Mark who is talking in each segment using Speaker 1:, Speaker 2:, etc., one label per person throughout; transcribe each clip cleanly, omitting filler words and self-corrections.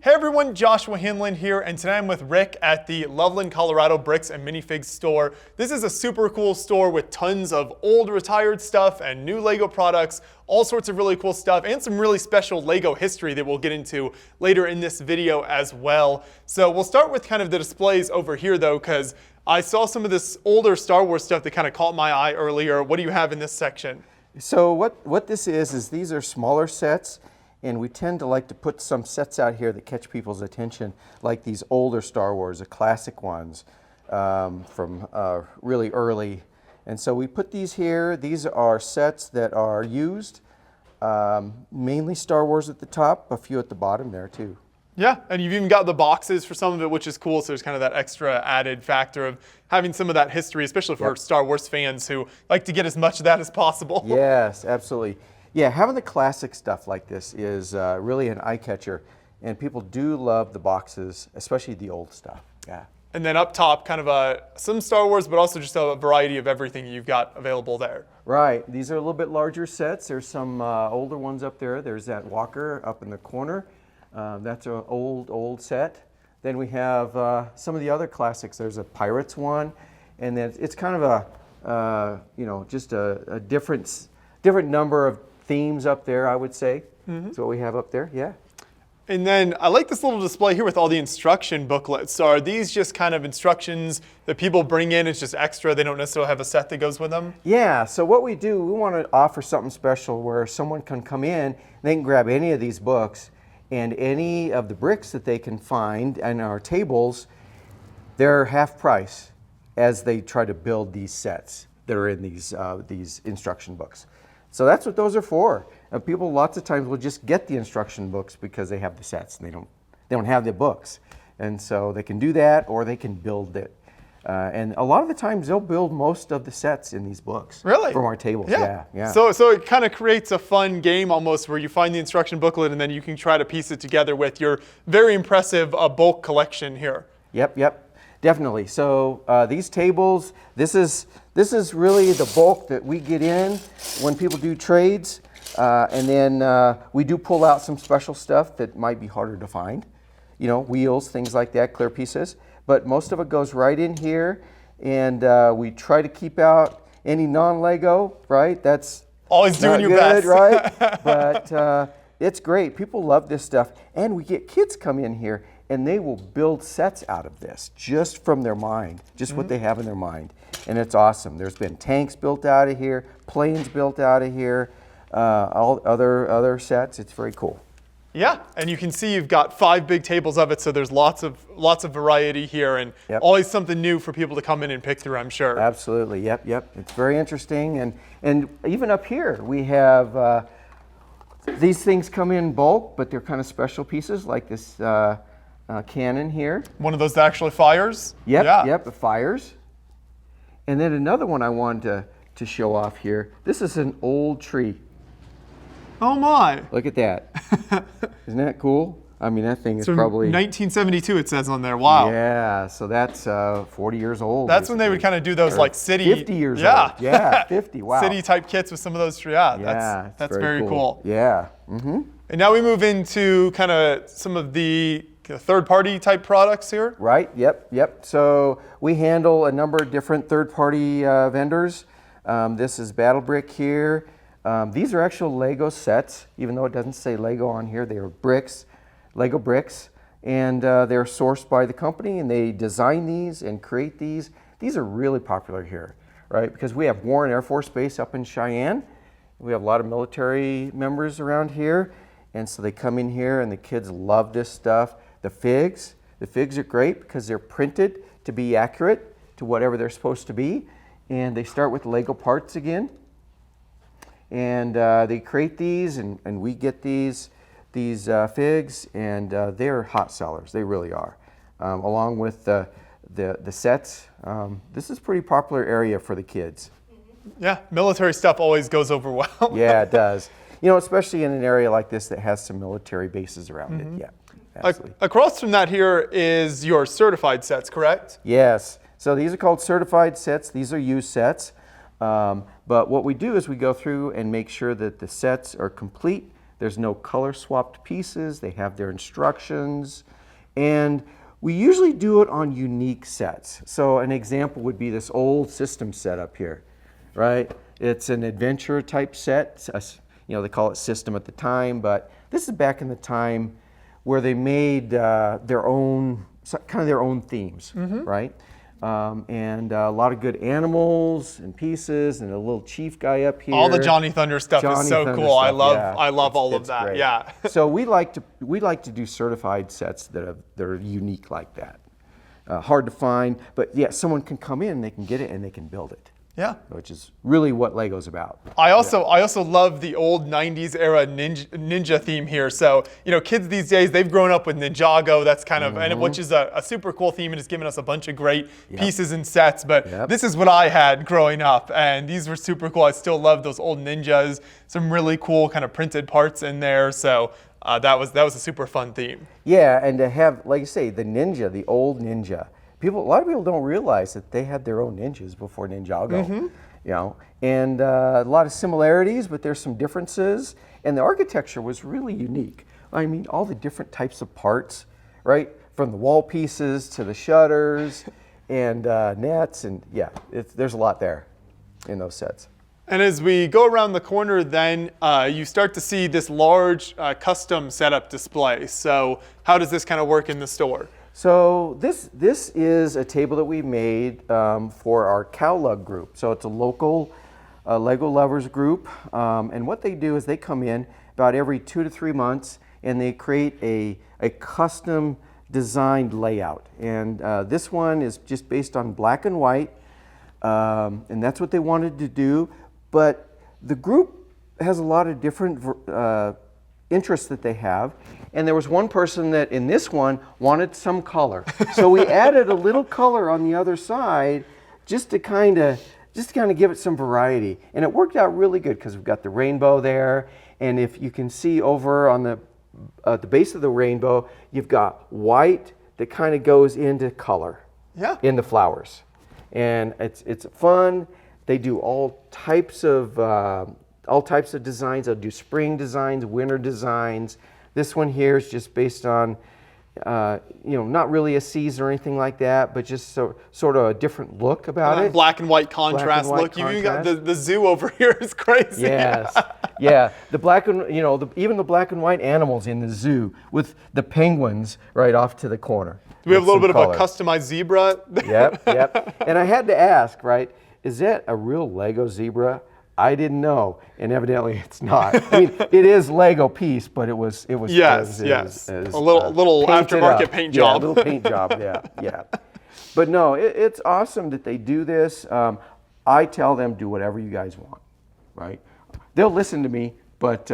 Speaker 1: Hey everyone, Joshua Hanlon here, and today I'm with Rick at the Loveland, Colorado Bricks and Minifigs store. This is a super cool store with tons of old retired stuff and new Lego products, all sorts of really cool stuff, and some really special Lego history that we'll get into later in this video as well. So we'll start with kind of the displays over here though, because I saw some of this older Star Wars stuff that kind of caught my eye earlier. What do you have in this section?
Speaker 2: So what this is these are smaller sets, and we tend to like to put some sets out here that catch people's attention, like these older Star Wars, the classic ones from really early. And so we put these here. These are sets that are used, mainly Star Wars at the top, a few at the bottom there too.
Speaker 1: Yeah, and you've even got the boxes for some of it, which is cool. So there's kind of that extra added factor of having some of that history, especially for Star Wars fans who like to get as much of that as possible.
Speaker 2: Yes, absolutely. Yeah, having the classic stuff like this is really an eye catcher, and people do love the boxes, especially the old stuff. Yeah.
Speaker 1: And then up top, kind of some Star Wars, but also just a variety of everything you've got available there.
Speaker 2: Right. These are a little bit larger sets. There's some older ones up there. There's that Walker up in the corner. That's an old set. Then we have some of the other classics. There's a Pirates one, and then it's kind of a just a different number of themes up there, I would say. That's what we have up there. Yeah.
Speaker 1: And then I like this little display here with all the instruction booklets. So are these just kind of instructions that people bring in? It's just extra. They don't necessarily have a set that goes with them?
Speaker 2: Yeah. So what we do, we want to offer something special where someone can come in, they can grab any of these books, and any of the bricks that they can find in our tables, they're half price as they try to build these sets that are in these instruction books. So that's what those are for. People lots of times will just get the instruction books because they have the sets and they don't have the books, and so they can do that or they can build it. And a lot of the times they'll build most of the sets in these books.
Speaker 1: Really?
Speaker 2: From our tables. Yeah.
Speaker 1: So it kind of creates a fun game almost where you find the instruction booklet and then you can try to piece it together with your very impressive bulk collection here.
Speaker 2: Yep. Definitely. So these tables, this is really the bulk that we get in when people do trades, and then we do pull out some special stuff that might be harder to find, wheels, things like that, clear pieces. But most of it goes right in here, and we try to keep out any non-Lego. Right? That's
Speaker 1: always doing your
Speaker 2: good,
Speaker 1: best,
Speaker 2: right? But it's great. People love this stuff, and we get kids come in here, and they will build sets out of this just from their mind, just what they have in their mind. And it's awesome. There's been tanks built out of here, planes built out of here, all other sets. It's very cool.
Speaker 1: Yeah, and you can see you've got 5 big tables of it, so there's lots of variety here, and always something new for people to come in and pick through, I'm sure.
Speaker 2: Absolutely, yep. It's very interesting, and even up here we have these things come in bulk, but they're kind of special pieces like this cannon here.
Speaker 1: One of those that actually fires?
Speaker 2: Yep, it fires. And then another one I wanted to show off here. This is an old tree.
Speaker 1: Oh my.
Speaker 2: Look at that. Isn't that cool? I mean, that thing is
Speaker 1: from
Speaker 2: probably
Speaker 1: 1972 it says on there. Wow.
Speaker 2: Yeah, so that's 40 years old.
Speaker 1: That's
Speaker 2: basically.
Speaker 1: when they would kind of do those like city
Speaker 2: 50 years old. Yeah, 50. Wow.
Speaker 1: City type kits with some of those. That's very cool.
Speaker 2: Yeah.
Speaker 1: And now we move into kind of some of the third-party type products here.
Speaker 2: Right. Yep. So we handle a number of different third-party vendors. This is Battle Brick here. These are actual Lego sets, even though it doesn't say Lego on here. They are bricks, Lego bricks, and they're sourced by the company, and they design these and create these. These are really popular here, right? Because we have Warren Air Force Base up in Cheyenne. We have a lot of military members around here, and so they come in here, and the kids love this stuff. The figs are great because they're printed to be accurate to whatever they're supposed to be, and they start with Lego parts again. And they create these, and we get these figs, and they're hot sellers. They really are. Along with the sets, this is a pretty popular area for the kids.
Speaker 1: Yeah, military stuff always goes over well.
Speaker 2: Yeah, it does. Especially in an area like this that has some military bases around it. Yeah, absolutely.
Speaker 1: Across from that here is your certified sets, correct?
Speaker 2: Yes. So these are called certified sets. These are used sets. But what we do is we go through and make sure that the sets are complete, There's no color swapped pieces. They have their instructions. And we usually do it on unique sets. So an example would be this old system set up here, right? It's an adventure type set. You know, they call it system at the time, but this is back in the time where they made their own, kind of their own themes, right? And a lot of good animals and pieces, and a little chief guy up here.
Speaker 1: All the Johnny Thunder stuff is so cool.
Speaker 2: Stuff,
Speaker 1: I love all of that.
Speaker 2: Great.
Speaker 1: Yeah.
Speaker 2: So we like to do certified sets that are unique like that. Hard to find, but yeah, someone can come in, they can get it, and they can build it.
Speaker 1: Yeah.
Speaker 2: Which is really what Lego's about.
Speaker 1: I also love the old 90s era ninja theme here. So, you know, kids these days, they've grown up with Ninjago. That's kind of, and which is a super cool theme, and it's given us a bunch of great pieces and sets. But this is what I had growing up, and these were super cool. I still love those old ninjas. Some really cool kind of printed parts in there. So that was a super fun theme.
Speaker 2: Yeah, and to have, like you say, the ninja, the old ninja. A lot of people don't realize that they had their own ninjas before Ninjago, you know, and a lot of similarities, but there's some differences, and the architecture was really unique. I mean, all the different types of parts, right, from the wall pieces to the shutters and nets, and yeah, there's a lot there in those sets.
Speaker 1: And as we go around the corner, then you start to see this large custom setup display. So how does this kind of work in the store?
Speaker 2: So this is a table that we made for our Cow Lug group. So it's a local Lego lovers group, and what they do is they come in about every 2 to 3 months, and they create a custom designed layout. And this one is just based on black and white, and that's what they wanted to do. But the group has a lot of different interests that they have. And there was one person that in this one wanted some color. So we added a little color on the other side just to kind of give it some variety. And it worked out really good because we've got the rainbow there. And if you can see over on the base of the rainbow, you've got white that kind of goes into color in the flowers. And it's fun. They do all types of designs. They'll do spring designs, winter designs. This one here is just based on, you know, not really a season or anything like that, but just sort of a different look about it.
Speaker 1: Black and white contrast look. You even got the zoo over here is crazy.
Speaker 2: Yes, yeah. The black and, you know, even the black and white animals in the zoo with the penguins right off to the corner.
Speaker 1: Do we have a little bit of a customized zebra?
Speaker 2: Yep. And I had to ask, right, is that a real Lego zebra? I didn't know, and evidently it's not. I mean, it is Lego piece, but it was
Speaker 1: a little aftermarket paint job.
Speaker 2: Yeah, a little paint job. Yeah. But no, it's awesome that they do this. I tell them do whatever you guys want, right? They'll listen to me, but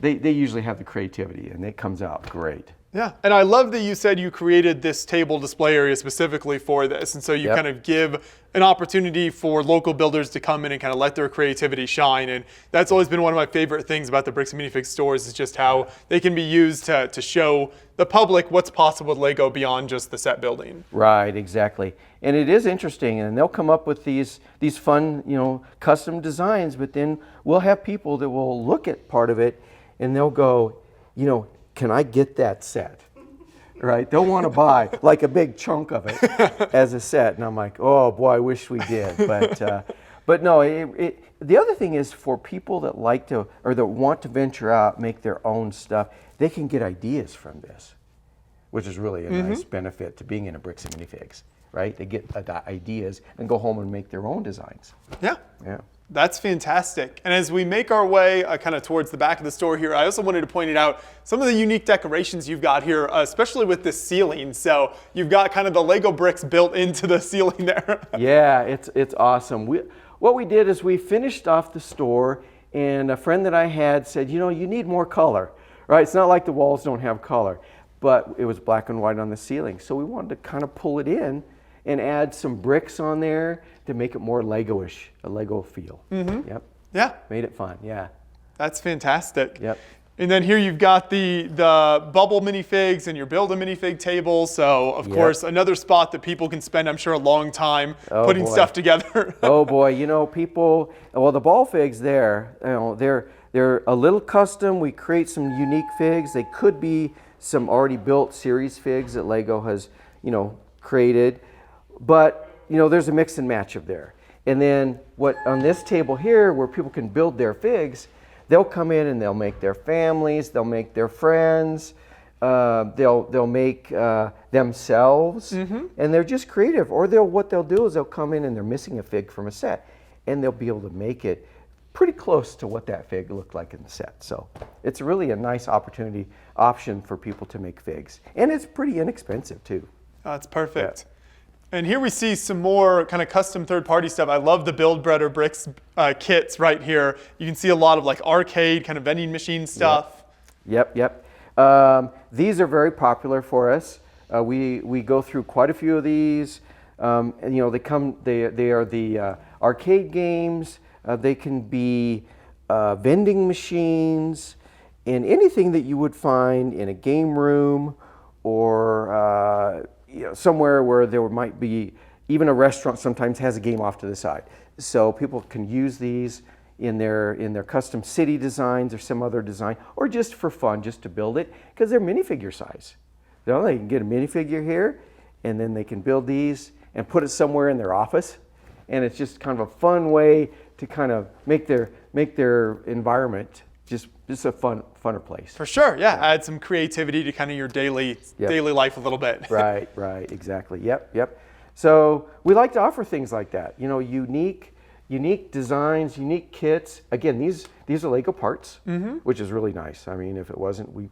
Speaker 2: they usually have the creativity, and it comes out great.
Speaker 1: Yeah, and I love that you said you created this table display area specifically for this, and so you kind of give an opportunity for local builders to come in and kind of let their creativity shine, and that's always been one of my favorite things about the Bricks and Minifigs stores is just how they can be used to show the public what's possible with Lego beyond just the set building.
Speaker 2: Right, exactly. And it is interesting, and they'll come up with these fun, you know, custom designs, but then we'll have people that will look at part of it, and they'll go, you know, can I get that set? Right? They'll want to buy like a big chunk of it as a set. And I'm like, oh boy, I wish we did. But no, the other thing is for people that like to, or that want to venture out, make their own stuff, they can get ideas from this, which is really a nice benefit to being in a Bricks and Minifigs, right? They get ideas and go home and make their own designs.
Speaker 1: Yeah.
Speaker 2: Yeah.
Speaker 1: That's fantastic. And as we make our way kind of towards the back of the store here, I also wanted to point it out some of the unique decorations you've got here, especially with this ceiling. So you've got kind of the Lego bricks built into the ceiling there.
Speaker 2: Yeah, it's awesome. What we did is we finished off the store, and a friend that I had said, you know, you need more color, right? It's not like the walls don't have color, but it was black and white on the ceiling. So we wanted to kind of pull it in and add some bricks on there to make it more Lego-ish, a Lego feel. Yep.
Speaker 1: Yeah.
Speaker 2: Made it fun, yeah.
Speaker 1: That's fantastic.
Speaker 2: Yep.
Speaker 1: And then here you've got the bubble minifigs and your build a minifig table. So of course, another spot that people can spend, I'm sure, a long time putting stuff together.
Speaker 2: Oh boy, you know, people, well, the ball figs there, you know, they're a little custom. We create some unique figs. They could be some already built series figs that Lego has, you know, created. But, you know, there's a mix and match of there. And then what on this table here, where people can build their figs, they'll come in and they'll make their families, they'll make their friends, they'll make themselves, and they're just creative. Or what they'll do is they'll come in and they're missing a fig from a set, and they'll be able to make it pretty close to what that fig looked like in the set. So it's really a nice option for people to make figs, and it's pretty inexpensive too.
Speaker 1: That's perfect. Yeah. And here we see some more kind of custom third-party stuff. I love the Build Better Bricks kits right here. You can see a lot of like arcade kind of vending machine stuff.
Speaker 2: Yep. These are very popular for us. We go through quite a few of these. And, you know, they are the arcade games. They can be vending machines and anything that you would find in a game room or you know, somewhere where there might be, even a restaurant sometimes has a game off to the side. So people can use these in their custom city designs or some other design, or just for fun, just to build it, because they're minifigure size. You know, they can get a minifigure here, and then they can build these and put it somewhere in their office. And it's just kind of a fun way to kind of make their environment just a funner place.
Speaker 1: For sure, yeah. Add some creativity to kind of your daily life a little bit.
Speaker 2: Right, exactly. Yep. So we like to offer things like that. You know, unique designs, unique kits. Again, these are Lego parts, which is really nice. I mean, if it wasn't, we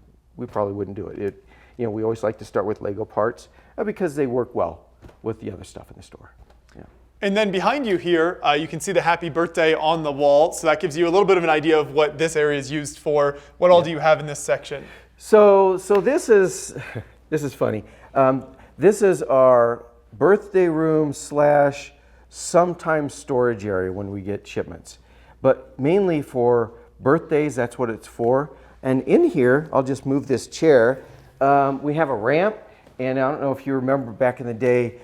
Speaker 2: probably wouldn't do it. You know, we always like to start with Lego parts because they work well with the other stuff in the store. Yeah.
Speaker 1: And then behind you here, you can see the happy birthday on the wall. So that gives you a little bit of an idea of what this area is used for. What all do you have in this section?
Speaker 2: So this is funny. This is our birthday room / sometimes storage area when we get shipments. But mainly for birthdays, that's what it's for. And in here, I'll just move this chair. We have a ramp, and I don't know if you remember back in the day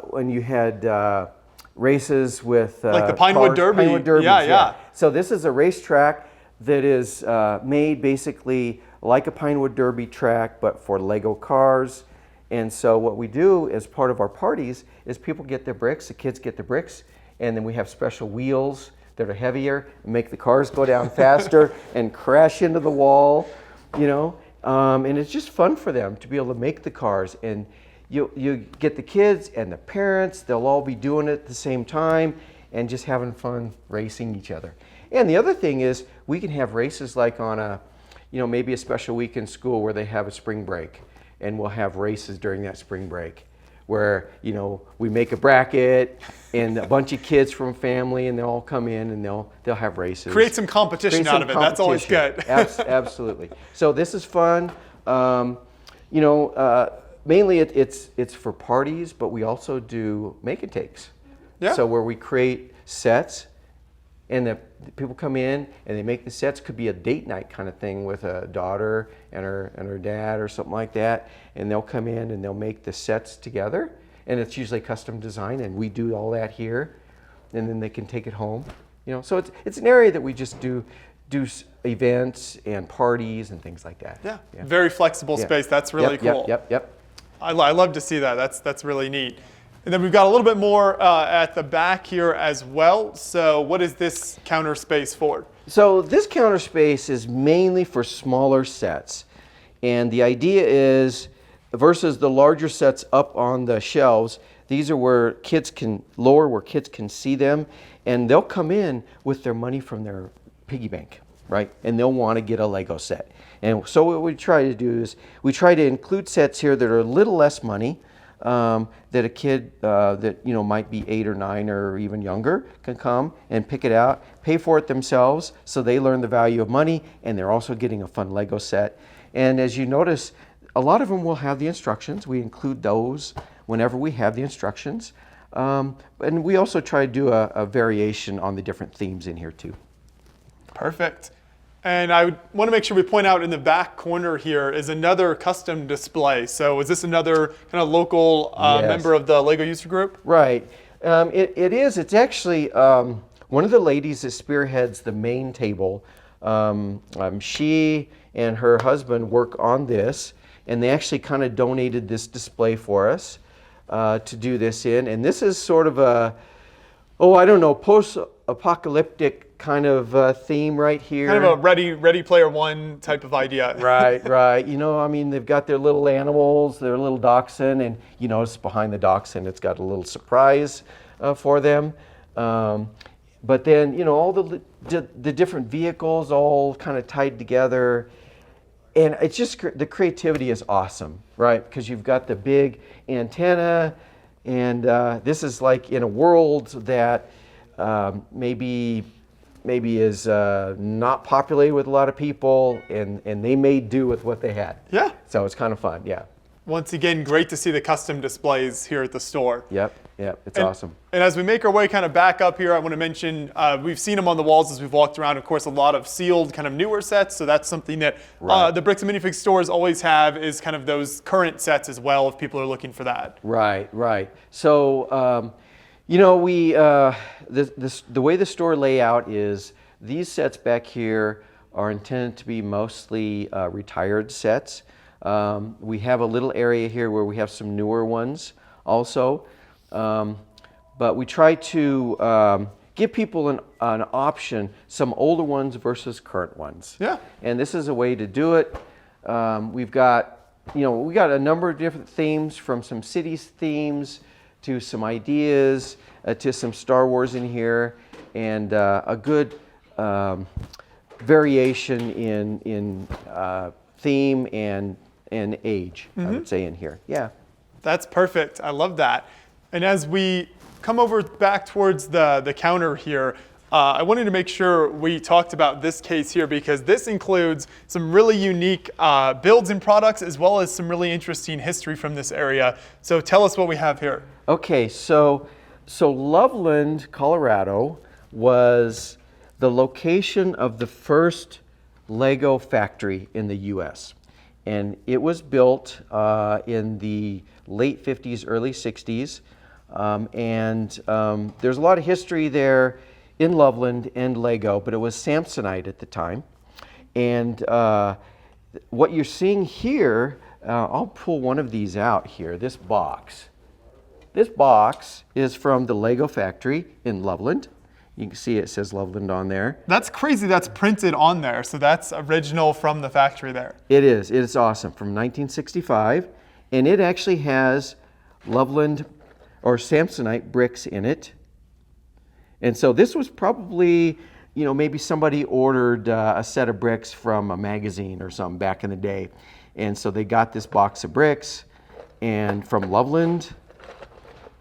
Speaker 2: when you had races with
Speaker 1: like the Pinewood Derby.
Speaker 2: Pinewood Derbies, yeah. So this is a racetrack that is made basically like a Pinewood Derby track, but for Lego cars. And so what we do as part of our parties is people get their bricks, the kids get the bricks, and then we have special wheels that are heavier and make the cars go down faster and crash into the wall, you know. And it's just fun for them to be able to make the cars. And you get the kids and the parents, they'll all be doing it at the same time and just having fun racing each other. And the other thing is we can have races like on maybe a special week in school where they have a spring break, and we'll have races during that spring break where, you know, we make a bracket and a bunch of kids from family and they'll all come in and they'll have races.
Speaker 1: Create some competition out of it. That's always good.
Speaker 2: Absolutely. So this is fun. Mainly it's for parties, but we also do make and takes. Yeah. So where we create sets and the people come in and they make the sets. Could be a date night kind of thing with a daughter and her dad or something like that. And they'll come in and they'll make the sets together. And it's usually custom design, and we do all that here. And then they can take it home. You know, so it's an area that we just do events and parties and things like that.
Speaker 1: Yeah. Very flexible space. That's really cool.
Speaker 2: Yep.
Speaker 1: I love to see that. That's really neat. And then we've got a little bit more at the back here as well. So what is this counter space for?
Speaker 2: So this counter space is mainly for smaller sets. And the idea is, versus the larger sets up on the shelves, these are where kids can see them. And they'll come in with their money from their piggy bank, right? And they'll want to get a Lego set. And so what we try to do is we try to include sets here that are a little less money, that a kid that might be 8 or 9 or even younger can come and pick it out, pay for it themselves, so they learn the value of money, and they're also getting a fun Lego set. And as you notice, a lot of them will have the instructions. We include those whenever we have the instructions. And we also try to do a variation on the different themes in here too.
Speaker 1: Perfect. And I want to make sure we point out in the back corner here is another custom display. So is this another kind of local
Speaker 2: Yes.
Speaker 1: member of the LEGO user group?
Speaker 2: Right. It is. It's actually one of the ladies that spearheads the main table. She and her husband work on this, and they actually kind of donated this display for us to do this in. And this is sort of a, I don't know, post-apocalyptic kind of theme right here.
Speaker 1: Kind of a Ready Player One type of idea.
Speaker 2: Right. You know, I mean, they've got their little animals, their little dachshund, and you notice behind the dachshund, it's got a little surprise for them. But then, you know, all the different vehicles all kind of tied together. And it's just, the creativity is awesome, right? Because you've got the big antenna, and this is like in a world that maybe is not populated with a lot of people, and they made do with what they had.
Speaker 1: Yeah.
Speaker 2: So it's kind of fun, yeah.
Speaker 1: Once again, great to see the custom displays here at the store.
Speaker 2: Yep, it's awesome.
Speaker 1: And as we make our way kind of back up here, I want to mention we've seen them on the walls as we've walked around. Of course, a lot of sealed kind of newer sets. So that's something that the Bricks and Minifig stores always have, is kind of those current sets as well, if people are looking for that.
Speaker 2: Right. So, you know, the way the store layout is, these sets back here are intended to be mostly retired sets. We have a little area here where we have some newer ones also. But we try to give people an option, some older ones versus current ones.
Speaker 1: Yeah.
Speaker 2: And this is a way to do it. We got a number of different themes, from some cities themes to some ideas to some Star Wars in here, and a good variation in theme and age, I would say, in here. Yeah.
Speaker 1: That's perfect. I love that. And as we come over back towards the counter here, I wanted to make sure we talked about this case here, because this includes some really unique builds and products, as well as some really interesting history from this area. So tell us what we have here.
Speaker 2: Okay, so Loveland, Colorado was the location of the first Lego factory in the U.S. And it was built in the late 50s, early 60s. There's a lot of history there in Loveland and Lego, but it was Samsonite at the time. And what you're seeing here, I'll pull one of these out here, this box. This box is from the Lego factory in Loveland. You can see it says Loveland on there.
Speaker 1: That's crazy. That's printed on there. So that's original from the factory there.
Speaker 2: It is. It is awesome. From 1965. And it actually has Loveland or Samsonite bricks in it. And so this was probably, you know, maybe somebody ordered a set of bricks from a magazine or something back in the day. And so they got this box of bricks, and from Loveland,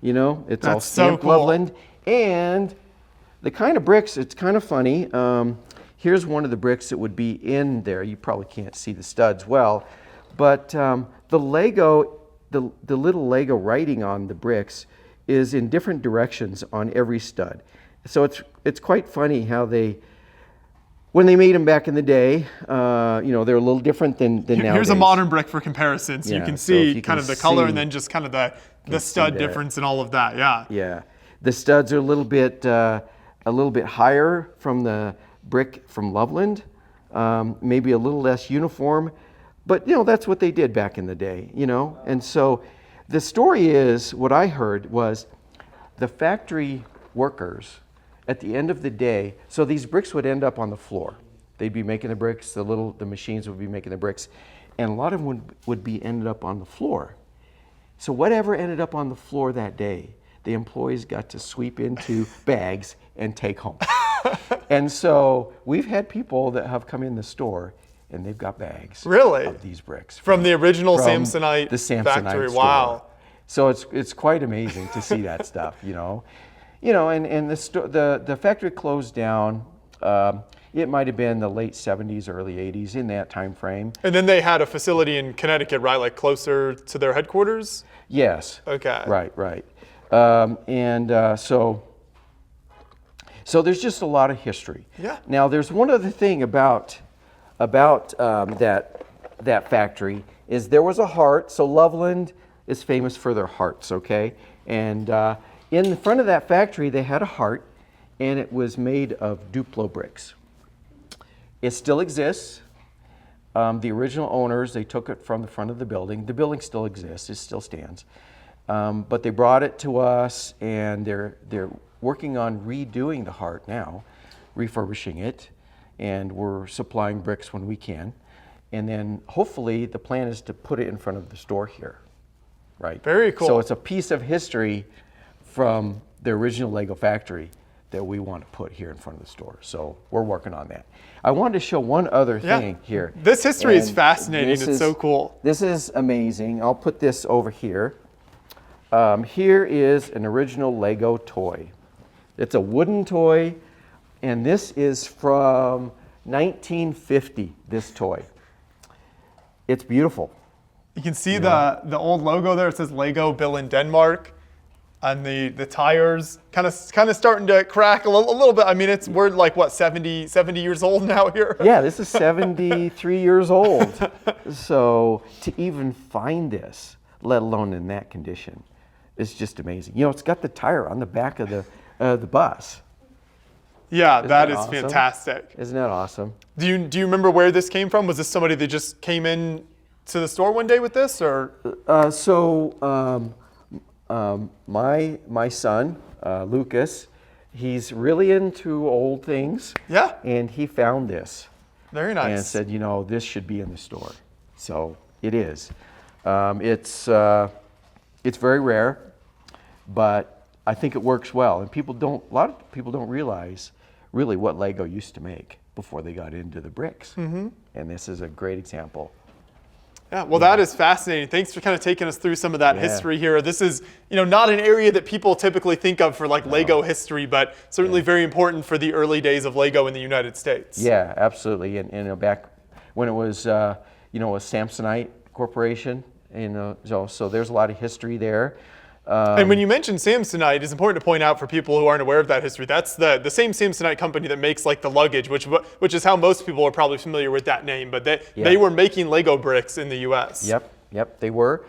Speaker 2: you know, it's all stamped
Speaker 1: so cool.
Speaker 2: Loveland. And the kind of bricks, it's kind of funny. Here's one of the bricks that would be in there. You probably can't see the studs well, but the Lego, the little Lego writing on the bricks is in different directions on every stud. So it's quite funny how when they made them back in the day, you know, they're a little different than nowadays.
Speaker 1: Here's a modern brick for comparison, so
Speaker 2: Yeah,
Speaker 1: you can
Speaker 2: so
Speaker 1: see
Speaker 2: if you
Speaker 1: kind
Speaker 2: can
Speaker 1: of the color
Speaker 2: see-
Speaker 1: and then just kind of the stud difference and all of that. Yeah.
Speaker 2: Yeah, the studs are a little bit higher from the brick from Loveland, maybe a little less uniform, but you know, that's what they did back in the day, you know. And so the story is, what I heard was, the factory workers at the end of the day, so these bricks would end up on the floor. They'd be making the bricks, the machines would be making the bricks, and a lot of them would be ended up on the floor. So whatever ended up on the floor that day, the employees got to sweep into bags and take home. And so we've had people that have come in the store and they've got bags
Speaker 1: Really?
Speaker 2: of these bricks.
Speaker 1: From the original
Speaker 2: from
Speaker 1: Samsonite,
Speaker 2: the Samsonite
Speaker 1: factory.
Speaker 2: store.
Speaker 1: Wow.
Speaker 2: So it's quite amazing to see that stuff, you know. You know, and the factory closed down. It might have been the late 70s, early 80s, in that time frame.
Speaker 1: And then they had a facility in Connecticut, right? Like closer to their headquarters?
Speaker 2: Yes.
Speaker 1: Okay.
Speaker 2: Right. So there's just a lot of history.
Speaker 1: Yeah.
Speaker 2: Now, there's one other thing about about that factory is there was a heart. So Loveland is famous for their hearts, okay? And in the front of that factory, they had a heart, and it was made of Duplo bricks. It still exists. The original owners, they took it from the front of the building. The building still exists, it still stands. But they brought it to us, and they're working on redoing the heart now, refurbishing it, and we're supplying bricks when we can. And then hopefully the plan is to put it in front of the store here, right?
Speaker 1: Very cool.
Speaker 2: So it's a piece of history from the original Lego factory that we want to put here in front of the store. So we're working on that. I wanted to show one other thing here.
Speaker 1: This history is fascinating. It's so cool.
Speaker 2: This is amazing. I'll put this over here. Here is an original Lego toy. It's a wooden toy, and this is from 1950, this toy. It's beautiful.
Speaker 1: You can see the old logo there. It says Lego Bill in Denmark. And the tires kind of starting to crack a little bit. I mean, we're like, what, 70 years old now here?
Speaker 2: Yeah, this is 73 years old. So to even find this, let alone in that condition, is just amazing. You know, it's got the tire on the back of the bus.
Speaker 1: Yeah, that is
Speaker 2: awesome?
Speaker 1: Fantastic.
Speaker 2: Isn't that awesome?
Speaker 1: Do you remember where this came from? Was this somebody that just came in to the store one day with this, or? My son, Lucas, he's really into old things. Yeah.
Speaker 2: And he found this.
Speaker 1: Very nice.
Speaker 2: And said, you know, this should be in the store. So it is. It's very rare, but I think it works well. And a lot of people don't realize really what Lego used to make before they got into the bricks. Mm-hmm. And this is a great example.
Speaker 1: Yeah, well, that is fascinating. Thanks for kind of taking us through some of that history here. This is, not an area that people typically think of for like Lego history, but certainly very important for the early days of Lego in the United States.
Speaker 2: Yeah, absolutely. And back when it was, a Samsonite Corporation, so there's a lot of history there.
Speaker 1: And when you mention Samsonite, it's important to point out for people who aren't aware of that history, that's the same Samsonite company that makes like the luggage, which is how most people are probably familiar with that name. But they were making Lego bricks in the U.S.
Speaker 2: Yep, they were.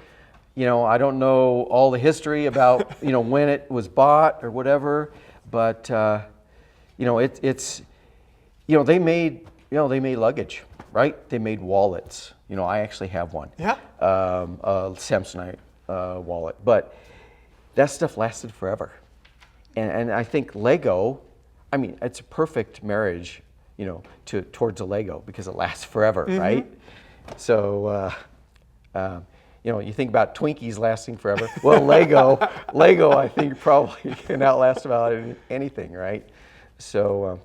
Speaker 2: I don't know all the history about when it was bought or whatever, but they made luggage, right? They made wallets. I actually have one.
Speaker 1: Yeah.
Speaker 2: A Samsonite wallet, but that stuff lasted forever. And I think Lego, it's a perfect marriage, towards a Lego because it lasts forever, mm-hmm. right? So, you think about Twinkies lasting forever. Well, Lego, I think probably can outlast about anything, right? So,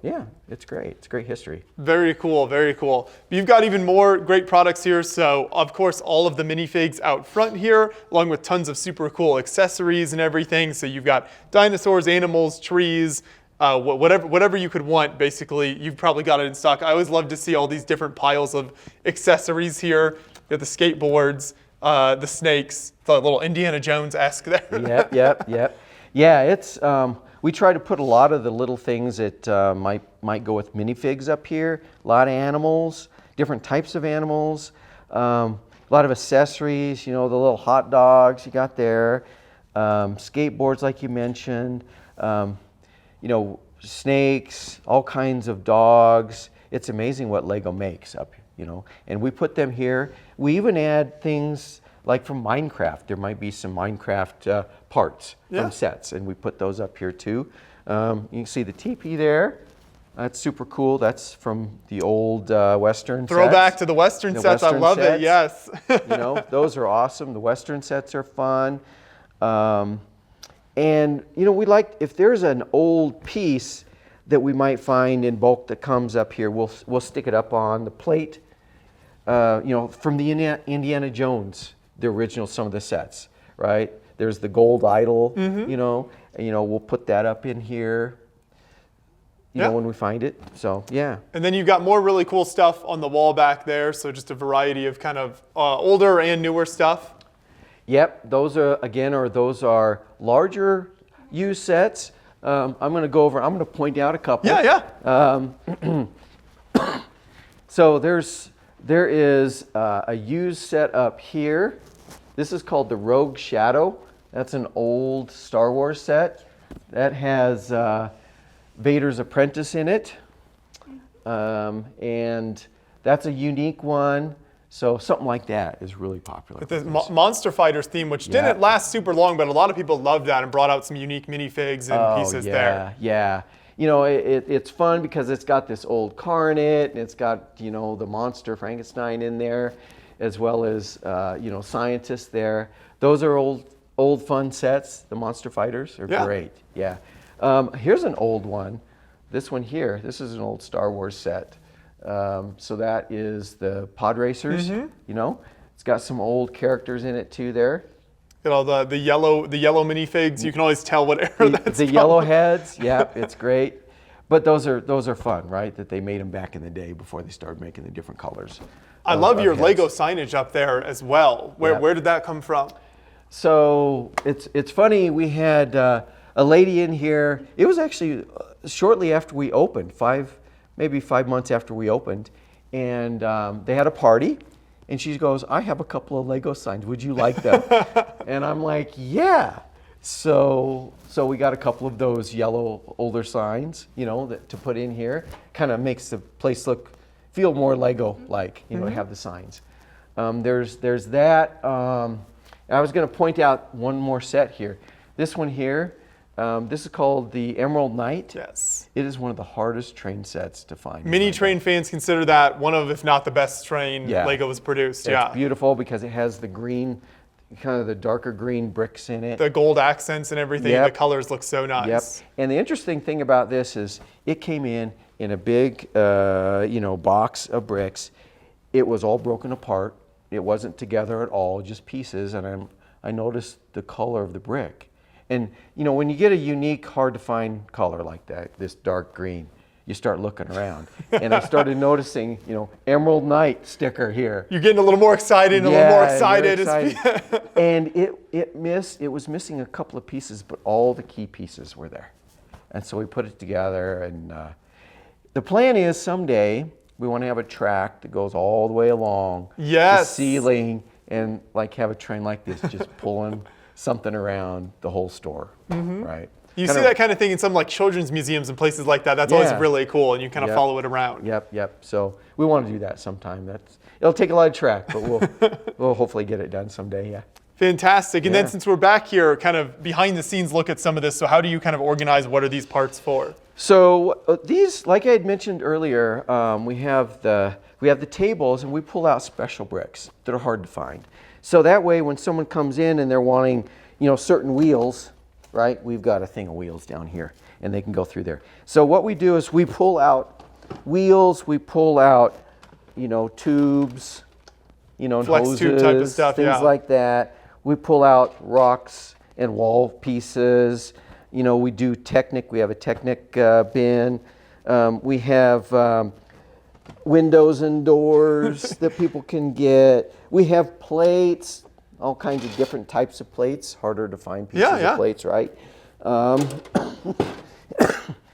Speaker 2: it's great. It's great history.
Speaker 1: Very cool, very cool. You've got even more great products here. So, of course, all of the minifigs out front here, along with tons of super cool accessories and everything. So you've got dinosaurs, animals, trees, whatever you could want, basically, you've probably got it in stock. I always love to see all these different piles of accessories here. You got the skateboards, the snakes, the little Indiana Jones-esque there.
Speaker 2: Yep. Yeah, it's... we try to put a lot of the little things that might go with minifigs up here. A lot of animals, different types of animals, a lot of accessories, the little hot dogs you got there, skateboards like you mentioned, snakes, all kinds of dogs. It's amazing what Lego makes up, and we put them here. We even add things like from Minecraft. There might be some Minecraft parts from sets, and we put those up here too. You can see the teepee there. That's super cool. That's from the old Western
Speaker 1: Throwback
Speaker 2: sets.
Speaker 1: to the Western sets. I love it, yes.
Speaker 2: Those are awesome. The Western sets are fun. And, we like, if there's an old piece that we might find in bulk that comes up here, we'll stick it up on the plate, from the Indiana Jones, the original, some of the sets, right? There's the gold idol, mm-hmm. We'll put that up in here, when we find it. So, yeah. And
Speaker 1: then you've got more really cool stuff on the wall back there. So just a variety of kind of older and newer stuff.
Speaker 2: Yep. Those are larger used sets. I'm going to point out a couple.
Speaker 1: Yeah.
Speaker 2: So there is a used set up here. This is called the Rogue Shadow. That's an old Star Wars set that has Vader's apprentice in it, and that's a unique one. So something like that is really popular.
Speaker 1: The Monster Fighters theme, which didn't last super long, but a lot of people loved that and brought out some unique minifigs and pieces there.
Speaker 2: Yeah. You know, it's fun because it's got this old car in it, and it's got, you know, the monster Frankenstein in there, as well as, you know, scientists there. Those are old fun sets. The Monster Fighters are great. Yeah. Here's an old one. This one here, this is an old Star Wars set. So that is the Pod Racers, you know. It's got some old characters in it too there.
Speaker 1: You know, the yellow minifigs, you can always tell what era that's
Speaker 2: the yellow heads, yeah, it's great. But those are fun, right? That they made them back in the day before they started making the different colors.
Speaker 1: I love your Lego signage up there as well. Where did that come from?
Speaker 2: So it's funny, we had a lady in here. It was actually shortly after we opened, maybe 5 months after we opened, and they had a party, and she goes, "I have a couple of Lego signs. Would you like them?" And I'm like, "Yeah." So we got a couple of those yellow older signs, you know, to put in here. Kind of makes the place feel more Lego-like, you know, to have the signs. There's that. I was going to point out one more set here. This one here. This is called the Emerald Knight.
Speaker 1: Yes.
Speaker 2: It is one of the hardest train sets to find.
Speaker 1: Mini train fans consider that one of, if not the best train Lego has produced.
Speaker 2: It's beautiful because it has the green, kind of the darker green bricks in it.
Speaker 1: The gold accents and everything. The colors look so nice.
Speaker 2: Yep. And the interesting thing about this is it came in a big, you know, box of bricks. It was all broken apart. It wasn't together at all, just pieces. And I noticed the color of the brick. And, you know, when you get a unique, hard to find color like that, this dark green, you start looking around. And I started noticing, you know, Emerald Knight sticker here.
Speaker 1: You're getting a little more excited, a little more excited.
Speaker 2: And it was missing a couple of pieces, but all the key pieces were there. And so we put it together. And the plan is someday we want to have a track that goes all the way along the ceiling and like have a train like this just pulling something around the whole store, right?
Speaker 1: You see that kind of thing in some like children's museums and places like that. That's always really cool, and you kind of follow it around.
Speaker 2: Yep. So we want to do that sometime. It'll take a lot of track, but we'll hopefully get it done someday. Yeah.
Speaker 1: Fantastic. And then since we're back here, kind of behind the scenes look at some of this. So how do you kind of organize? What are these parts for?
Speaker 2: So these, like I had mentioned earlier, we have the tables, and we pull out special bricks that are hard to find. So that way, when someone comes in and they're wanting, you know, certain wheels, right? We've got a thing of wheels down here, and they can go through there. So what we do is we pull out wheels, we pull out, you know, tubes, you know,
Speaker 1: flex
Speaker 2: hoses,
Speaker 1: tube type of stuff,
Speaker 2: things like that. We pull out rocks and wall pieces. You know, we do Technic. We have a Technic bin. We have windows and doors that people can get. We have plates, all kinds of different types of plates, harder to find pieces of plates, right?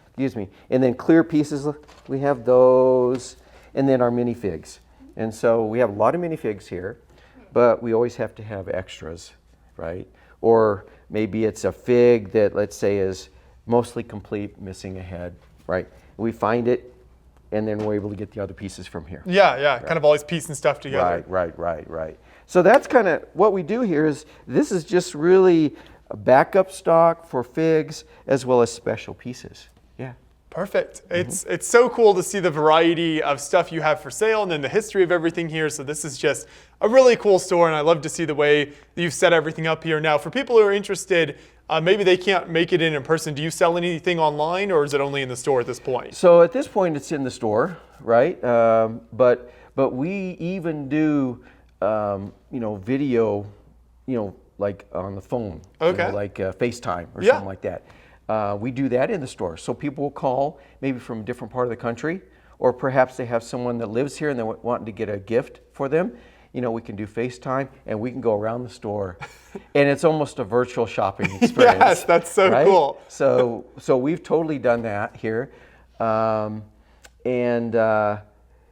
Speaker 2: Excuse me. And then clear pieces, we have those, and then our minifigs. And so we have a lot of minifigs here, but we always have to have extras, right? Or maybe it's a fig that, let's say, is mostly complete, missing a head, right? We find it, and then we're able to get the other pieces from here.
Speaker 1: Right. Kind of always piecing stuff together.
Speaker 2: Right. So that's kind of what we do here. This is just really a backup stock for figs as well as special pieces. Yeah.
Speaker 1: Perfect. It's so cool to see the variety of stuff you have for sale and then the history of everything here. So this is just a really cool store, and I love to see the way that you've set everything up here. Now, for people who are interested, maybe they can't make it in person. Do you sell anything online, or is it only in the store at this point?
Speaker 2: So at this point, it's in the store, right? But we even do you know, video, you know, like on the phone, you know, like FaceTime or something like that. We do that in the store. So people will call maybe from a different part of the country, or perhaps they have someone that lives here and they're wanting to get a gift for them. You know, we can do FaceTime and we can go around the store and it's almost a virtual shopping experience.
Speaker 1: Yes, that's so cool.
Speaker 2: So we've totally done that here.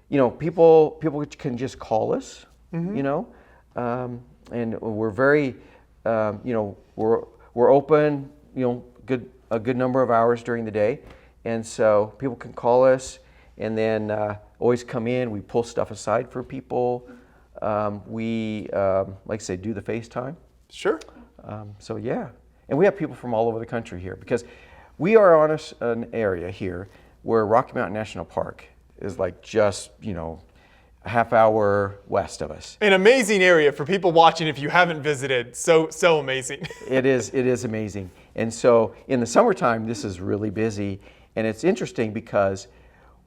Speaker 2: you know, people can just call us, you know, and we're very, you know, we're open, you know, a good number of hours during the day, and so people can call us, and then always come in. We pull stuff aside for people. We, like I say, do the FaceTime.
Speaker 1: Sure.
Speaker 2: So yeah, and we have people from all over the country here because we are on an area here where Rocky Mountain National Park is like just, you know, a half hour west of us.
Speaker 1: An amazing area for people watching if you haven't visited. So amazing.
Speaker 2: It is amazing. And so in the summertime, this is really busy. And it's interesting because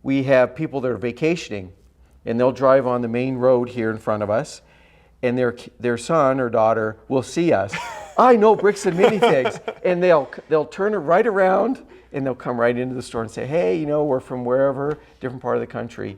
Speaker 2: we have people that are vacationing and they'll drive on the main road here in front of us, and their son or daughter will see us. I know Bricks and Minifigs, and they'll turn it right around and they'll come right into the store and say, hey, you know, we're from wherever, different part of the country,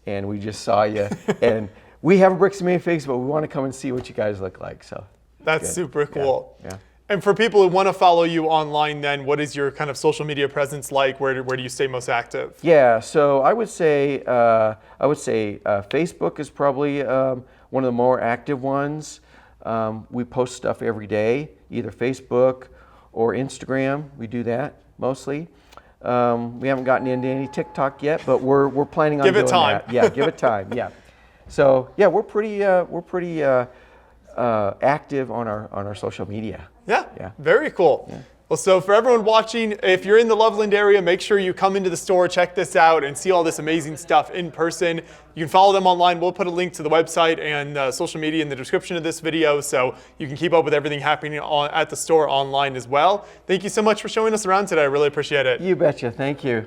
Speaker 2: and we just saw you, and we have Bricks and Minifigs, but we want to come and see what you guys look like. So
Speaker 1: that's super cool.
Speaker 2: Yeah.
Speaker 1: And for people who want to follow you online, then what is your kind of social media presence like? Where do you stay most active?
Speaker 2: Yeah, so I would say Facebook is probably one of the more active ones. We post stuff every day, either Facebook or Instagram. We do that mostly. We haven't gotten into any TikTok yet, but we're planning on doing that. Yeah, give it time. Yeah. So yeah, we're pretty active on our social media.
Speaker 1: Yeah. Very cool. Yeah. Well, so for everyone watching, if you're in the Loveland area, make sure you come into the store, check this out, and see all this amazing stuff in person. You can follow them online. We'll put a link to the website and social media in the description of this video, so you can keep up with everything happening at the store online as well. Thank you so much for showing us around today. I really appreciate it.
Speaker 2: You betcha. Thank you.